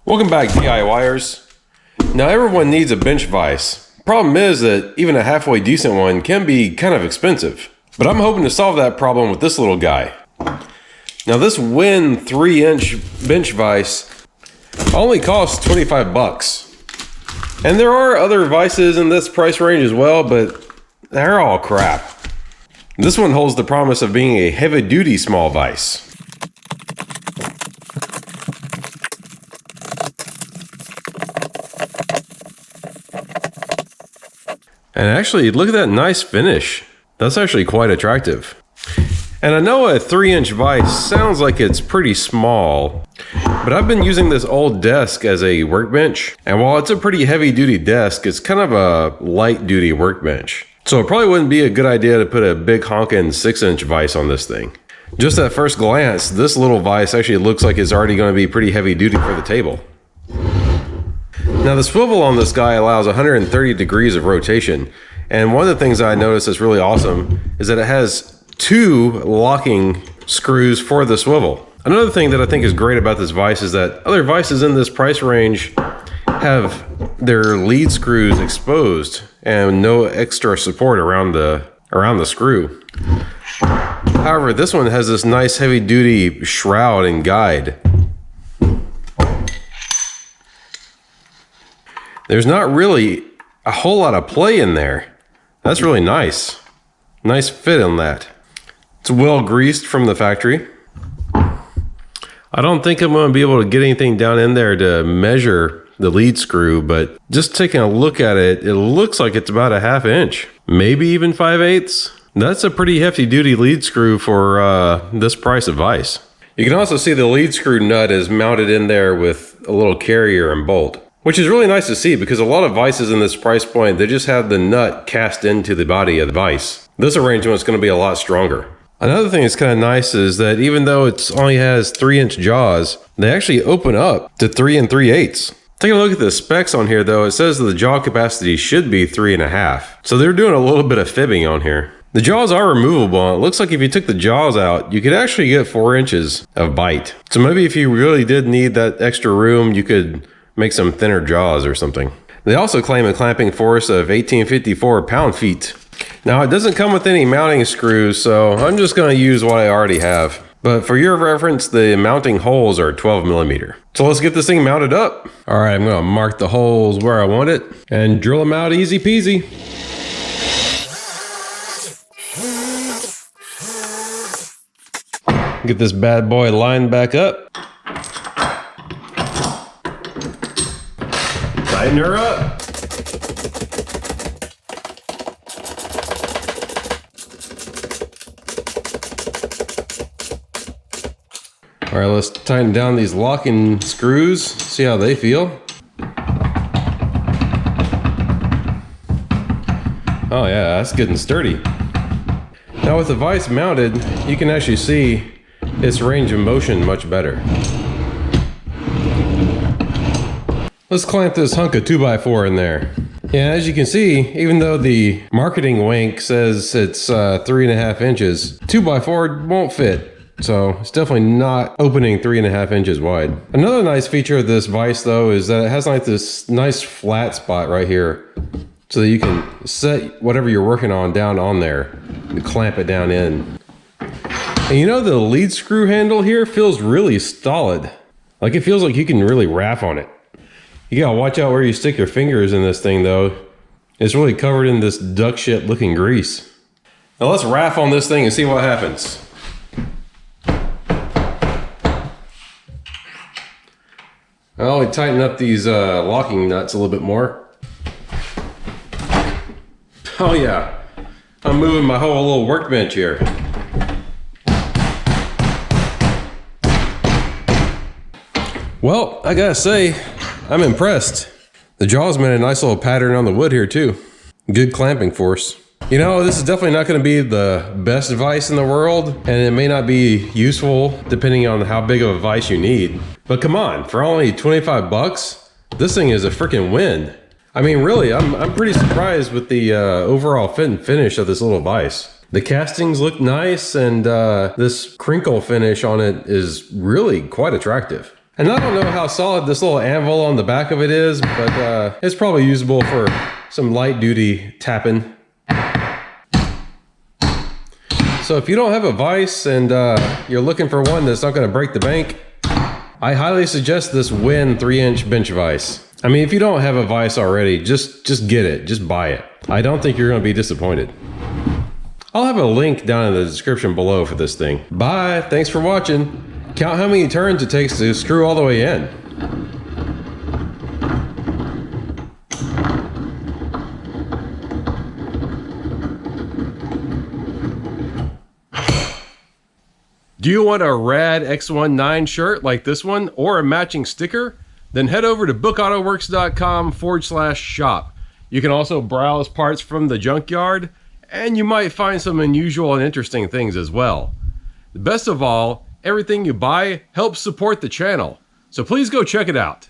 Welcome back, DIYers. Now everyone needs a bench vise. Problem is that even a halfway decent one can be kind of expensive. But I'm hoping to solve that problem with this little guy. Now this WEN 3-inch bench vise only costs 25 bucks. And there are other vices in this price range as well, but they're all crap. This one holds the promise of being a heavy-duty small vise. And actually, look at that nice finish. That's actually quite attractive. And I know a 3-inch vise sounds like it's pretty small, but I've been using this old desk as a workbench. And while it's a pretty heavy duty desk, it's kind of a light duty workbench. So it probably wouldn't be a good idea to put a big honkin' 6-inch vise on this thing. Just at first glance, this little vise actually looks like it's already going to be pretty heavy duty for the table. Now the swivel on this guy allows 130 degrees of rotation, and one of the things I noticed that's really awesome is that it has 2 locking screws for the swivel. Another thing that I think is great about this vise is that other vices in this price range have their lead screws exposed and no extra support around the screw. However, this one has this nice heavy duty shroud and guide. There's not really a whole lot of play in there. That's really nice. Nice fit on that. It's well greased from the factory. I don't think I'm going to be able to get anything down in there to measure the lead screw, but just taking a look at it, it looks like it's about a 1/2 inch, maybe even 5/8. That's a pretty hefty duty lead screw for this price of vise. You can also see the lead screw nut is mounted in there with a little carrier and bolt, which is really nice to see because a lot of vices in this price point, they just have the nut cast into the body of the vise. This arrangement is going to be a lot stronger. Another thing that's kind of nice is that even though it only has 3-inch jaws, they actually open up to 3 3/8. Take a look at the specs on here though. It says that the jaw capacity should be 3.5. So they're doing a little bit of fibbing on here. The jaws are removable. It looks like if you took the jaws out, you could actually get 4 inches of bite. So maybe if you really did need that extra room, you could make some thinner jaws or something. They also claim a clamping force of 1854 pound-feet. Now it doesn't come with any mounting screws, so I'm just going to use what I already have. But for your reference, the mounting holes are 12mm. So let's get this thing mounted up. All right, I'm going to mark the holes where I want it and drill them out easy peasy. Get this bad boy lined back up. Tighten her up. All right, let's tighten down these locking screws, see how they feel. Oh yeah, that's good and sturdy. Now with the vise mounted, you can actually see its range of motion much better. Let's clamp this hunk of 2x4 in there. Yeah, as you can see, even though the marketing wank says it's 3.5 inches, 2x4 won't fit. So it's definitely not opening 3.5 inches wide. Another nice feature of this vise though is that it has like this nice flat spot right here so that you can set whatever you're working on down on there and clamp it down in. And you know, the lead screw handle here feels really solid. Like it feels like you can really rap on it. You gotta watch out where you stick your fingers in this thing though. It's really covered in this duck shit looking grease. Now let's raff on this thing and see what happens. I'll only tighten up these locking nuts a little bit more. Oh yeah, I'm moving my whole little workbench here. Well, I gotta say, I'm impressed. The jaws made a nice little pattern on the wood here too. Good clamping force. You know, this is definitely not going to be the best vise in the world, and it may not be useful depending on how big of a vise you need. But come on, for only 25 bucks, this thing is a freaking win. I mean, really, I'm pretty surprised with the overall fit and finish of this little vise. The castings look nice, and this crinkle finish on it is really quite attractive. And I don't know how solid this little anvil on the back of it is, but it's probably usable for some light duty tapping. So if you don't have a vise and you're looking for one that's not going to break the bank, I highly suggest this WEN 3-inch bench vise. I mean, if you don't have a vise already, just get it, just buy it. I don't think you're going to be disappointed. I'll have a link down in the description below for this thing. Bye, thanks for watching. Count how many turns it takes to screw all the way in. Do you want a rad X19 shirt like this one or a matching sticker? Then head over to bookautowerks.com/shop. You can also browse parts from the junkyard, and you might find some unusual and interesting things as well. The best of all, everything you buy helps support the channel, so please go check it out.